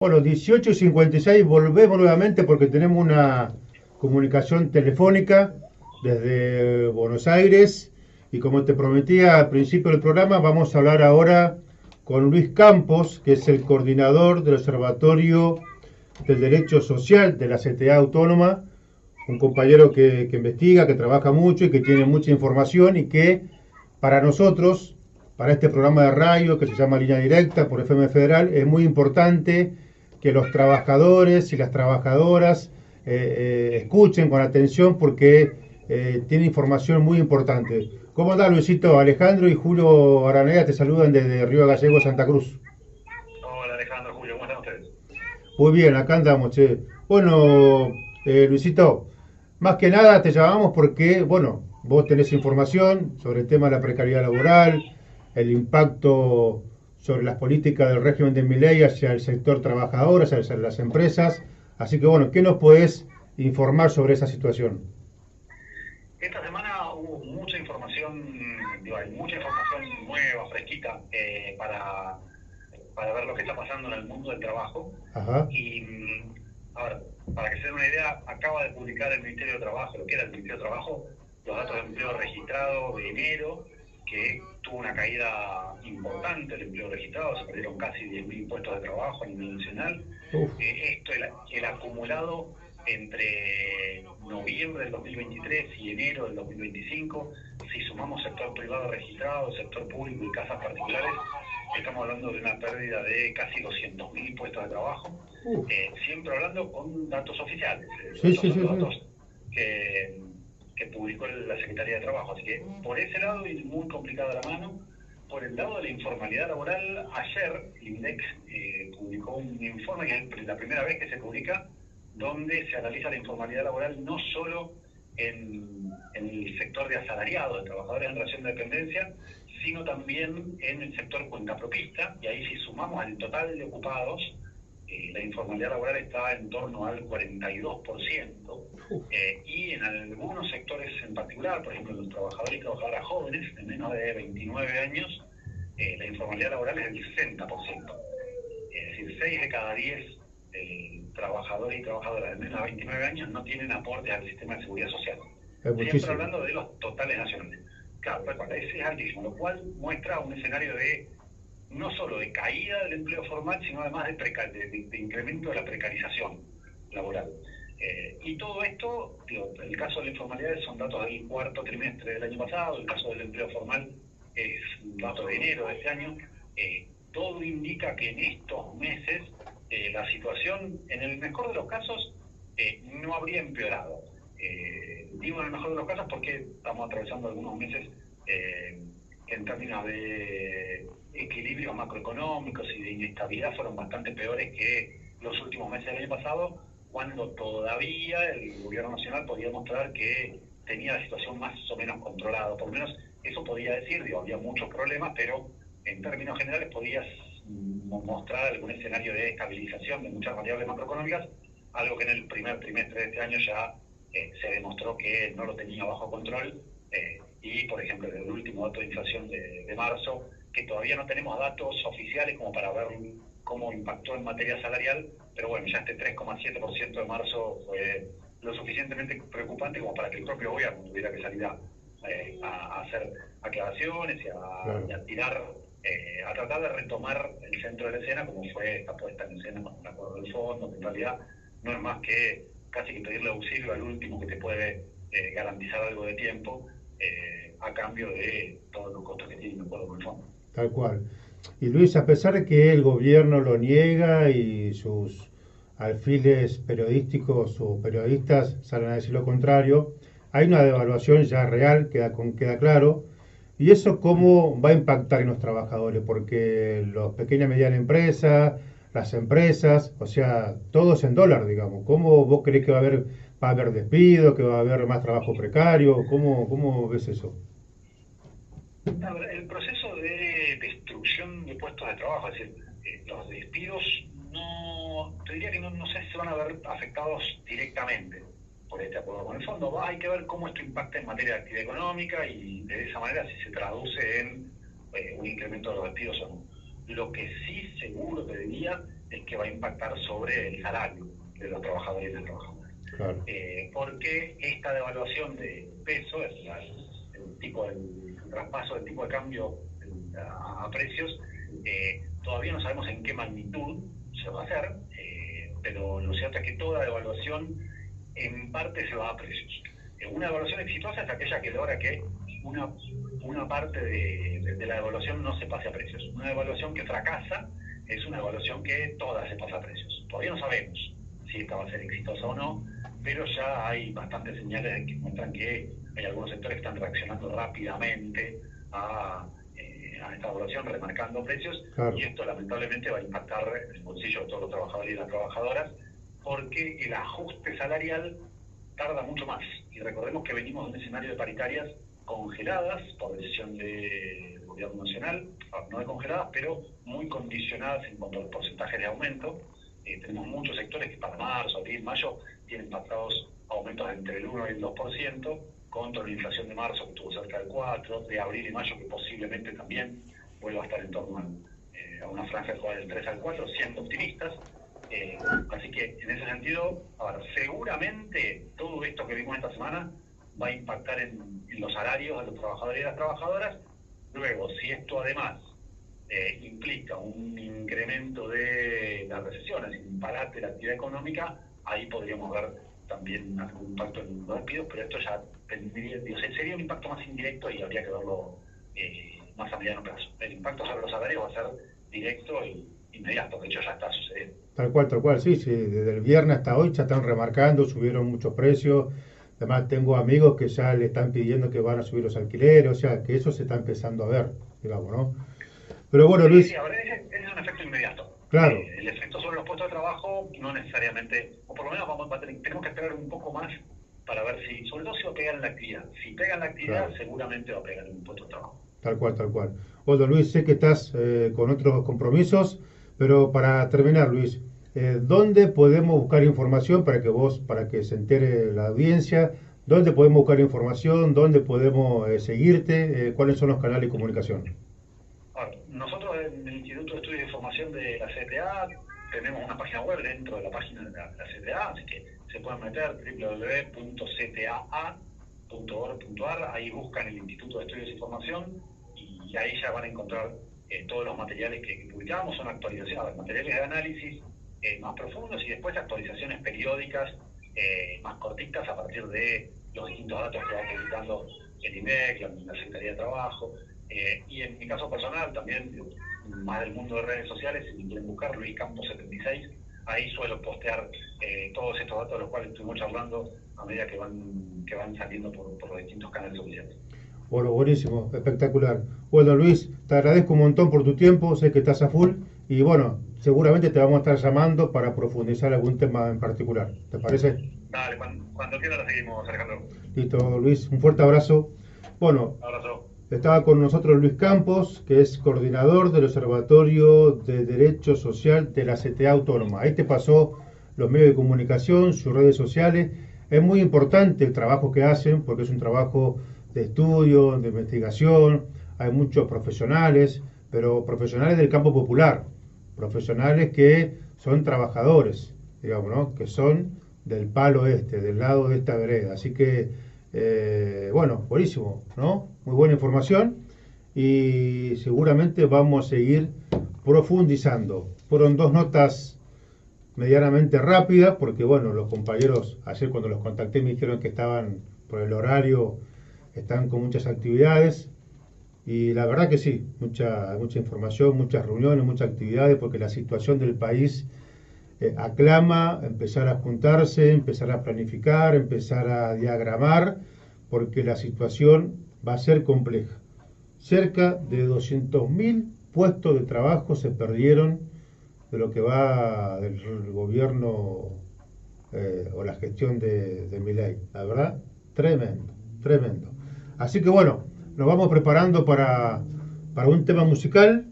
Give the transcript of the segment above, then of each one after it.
Bueno, 18:56 volvemos nuevamente porque tenemos una comunicación telefónica desde Buenos Aires y como te prometía al principio del programa, vamos a hablar ahora con Luis Campos, que es el coordinador del Observatorio del Derecho Social de la CTA Autónoma, un compañero que investiga, que trabaja mucho y que tiene mucha información y que para nosotros, para este programa de radio que se llama Línea Directa por FM Federal, es muy importante que los trabajadores y las trabajadoras escuchen con atención porque tiene información muy importante. ¿Cómo andás, Luisito? Alejandro y Julio Araneda te saludan desde Río Gallego, Santa Cruz. Hola Alejandro, Julio, ¿cómo están ustedes? Muy bien, acá andamos, che. Bueno, Luisito, más que nada te llamamos porque, bueno, vos tenés información sobre el tema de la precariedad laboral, el impacto sobre las políticas del régimen de Milei hacia el sector trabajador, hacia las empresas. Así que, bueno, ¿qué nos podés informar sobre esa situación? Esta semana hubo mucha información, hay mucha información nueva, fresquita, para ver lo que está pasando en el mundo del trabajo. Ajá. Y, a ver, para que se den una idea, acaba de publicar el Ministerio de Trabajo, lo que era el Ministerio de Trabajo, los datos de empleo registrado de enero, que tuvo una caída importante el empleo registrado, se perdieron casi 10.000 puestos de trabajo a nivel nacional. Uf. Esto, el acumulado entre noviembre del 2023 y enero del 2025, si sumamos sector privado registrado, sector público y casas particulares, estamos hablando de una pérdida de casi 200.000 puestos de trabajo, Uf. siempre hablando con datos oficiales. Sí, Estos sí, son sí, los sí. datos que publicó la Secretaría de Trabajo. Así que por ese lado es muy complicada la mano. Por el lado de la informalidad laboral, ayer el INDEC publicó un informe, que es la primera vez que se publica, donde se analiza la informalidad laboral no solo en el sector de asalariados, de trabajadores en relación de dependencia, sino también en el sector cuentapropista, y ahí si sumamos al total de ocupados, la informalidad laboral está en torno al 42%, Uf. y en algunos sectores en particular, por ejemplo, los trabajadores y trabajadoras jóvenes de menos de 29 años, la informalidad laboral es del 60%. Es decir, 6 de cada 10 trabajadores y trabajadoras de menos de 29 años no tienen aportes al sistema de seguridad social. Es Siempre muchísimo. hablando de los totales nacionales. Claro, ese es altísimo, lo cual muestra un escenario de no solo de caída del empleo formal, sino además de incremento de la precarización laboral. Y todo esto, digo, el caso de la informalidad son datos del cuarto trimestre del año pasado, el caso del empleo formal es un dato de enero de este año. Todo indica que en estos meses la situación, en el mejor de los casos, no habría empeorado. Digo en el mejor de los casos porque estamos atravesando algunos meses en términos de equilibrios macroeconómicos y de inestabilidad fueron bastante peores que los últimos meses del año pasado, cuando todavía el gobierno nacional podía mostrar que tenía la situación más o menos controlada. Por lo menos eso podía decir, digo, había muchos problemas, pero en términos generales podías mostrar algún escenario de estabilización de muchas variables macroeconómicas, algo que en el primer trimestre de este año ya se demostró que no lo tenía bajo control. Y, por ejemplo, el último dato de inflación de marzo, que todavía no tenemos datos oficiales como para ver cómo impactó en materia salarial, pero bueno, ya este 3,7% de marzo fue lo suficientemente preocupante como para que el propio gobierno tuviera que salir a hacer aclaraciones Claro. y a tirar, a tratar de retomar el centro de la escena, como fue esta puesta en escena con el acuerdo del fondo, que en realidad no es más que casi que pedirle auxilio al último que te puede garantizar algo de tiempo, a cambio de todos los costos que tiene el acuerdo con el fondo. Tal cual. Y Luis, a pesar de que el gobierno lo niega y sus alfiles periodísticos o periodistas salen a decir lo contrario, hay una devaluación ya real, queda claro. ¿Y eso cómo va a impactar en los trabajadores? Porque los pequeñas y medianas empresas, las empresas, o sea, todo es en dólar, digamos. ¿Cómo vos creés que va a haber despido, que va a haber más trabajo precario? ¿Cómo ves eso? El proceso de destrucción de puestos de trabajo, es decir, los despidos, no, te diría que no sé si se van a ver afectados directamente por este acuerdo con el fondo. Hay que ver cómo esto impacta en materia de actividad económica y de esa manera si se traduce en un incremento de los despidos o no. Lo que sí seguro te diría es que va a impactar sobre el salario de los trabajadores y las trabajadoras. Claro. Porque esta devaluación de peso, el traspaso del tipo de cambio a precios, todavía no sabemos en qué magnitud se va a hacer, pero lo cierto es que toda devaluación en parte se va a precios. Una devaluación exitosa es aquella que logra que una parte de la devaluación no se pase a precios. Una devaluación que fracasa es una devaluación que toda se pasa a precios. Todavía no sabemos si esta va a ser exitosa o no, pero ya hay bastantes señales que muestran que hay algunos sectores que están reaccionando rápidamente a esta devaluación, remarcando precios, claro. Y esto lamentablemente va a impactar el bolsillo de todos los trabajadores y las trabajadoras, porque el ajuste salarial tarda mucho más. Y recordemos que venimos de un escenario de paritarias congeladas por decisión del gobierno nacional, no de congeladas, pero muy condicionadas en cuanto a los porcentajes de aumento. Tenemos muchos sectores que para marzo, abril, mayo tienen pactados aumentos de entre el 1 y el 2%, contra la inflación de marzo que estuvo cerca del 4%, de abril y mayo que posiblemente también vuelva a estar en torno a una franja que va del 3 al 4, siendo optimistas. Así que en ese sentido, seguramente todo esto que vimos esta semana va a impactar en los salarios de los trabajadores y las trabajadoras. Luego, si esto además implica un incremento de las recesiones, un parate de la actividad económica, ahí podríamos ver también algún impacto en los despidos, pero esto ya sería un impacto más indirecto y habría que verlo más a mediano plazo. El impacto sobre los salarios va a ser directo e inmediato, de hecho ya está sucediendo. Tal cual, sí, desde el viernes hasta hoy ya están remarcando, subieron muchos precios. Además tengo amigos que ya le están pidiendo que van a subir los alquileres, o sea que eso se está empezando a ver, digamos, ¿no? Pero bueno, sí, Luis... Sí, a ver, ese es un efecto inmediato. Claro. El efecto sobre los puestos de trabajo no necesariamente, o por lo menos tenemos que esperar un poco más para ver si, sobre todo si va a pegar en la actividad. Si pega en la actividad, claro, seguramente va a pegar en un puesto de trabajo. Tal cual. Bueno, Luis, sé que estás con otros compromisos, pero para terminar, Luis, ¿dónde podemos buscar información para que se entere la audiencia? ¿Dónde podemos buscar información? ¿Dónde podemos seguirte? ¿Cuáles son los canales de comunicación? Nosotros en el Instituto de Estudios de Formación de la CTA tenemos una página web dentro de la página de la CTA, así que se pueden meter www.ctaa.org.ar, ahí buscan el Instituto de Estudios de Formación y ahí ya van a encontrar todos los materiales que publicamos, son actualizaciones, materiales de análisis más profundos y después actualizaciones periódicas más cortitas a partir de los distintos datos que va publicando el INDEC, la Secretaría de Trabajo. Y en mi caso personal, también más del mundo de redes sociales, si quieren buscar Luis Campos 76, ahí suelo postear todos estos datos de los cuales estuvimos charlando a medida que van saliendo por los distintos canales oficiales. Bueno, buenísimo, espectacular. Bueno, Luis, te agradezco un montón por tu tiempo, sé que estás a full y bueno, seguramente te vamos a estar llamando para profundizar algún tema en particular. ¿Te parece? Dale, cuando quieras la seguimos, Alejandro. Listo, Luis, un fuerte abrazo. Bueno, abrazo. Estaba con nosotros Luis Campos, que es coordinador del Observatorio de Derecho Social de la CTA Autónoma. Ahí te pasó los medios de comunicación, sus redes sociales. Es muy importante el trabajo que hacen, porque es un trabajo de estudio, de investigación. Hay muchos profesionales, pero profesionales del campo popular, profesionales que son trabajadores, digamos, ¿no? Que son del palo del lado de esta vereda. Así que bueno, buenísimo, ¿no? Muy buena información y seguramente vamos a seguir profundizando. Fueron dos notas medianamente rápidas porque, bueno, los compañeros ayer cuando los contacté me dijeron que estaban por el horario, están con muchas actividades y la verdad que sí, mucha información, muchas reuniones, muchas actividades porque la situación del país aclama empezar a juntarse, empezar a planificar, empezar a diagramar, porque la situación va a ser compleja. Cerca de 200.000 puestos de trabajo se perdieron de lo que va del gobierno o la gestión de Milei. La verdad, tremendo. Así que bueno, nos vamos preparando para un tema musical.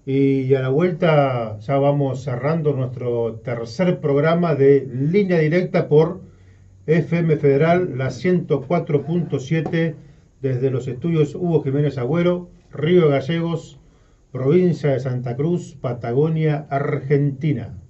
Y a la vuelta ya vamos cerrando nuestro tercer programa de Línea Directa por FM Federal, la 104.7, desde los estudios Hugo Jiménez Agüero, Río Gallegos, provincia de Santa Cruz, Patagonia, Argentina.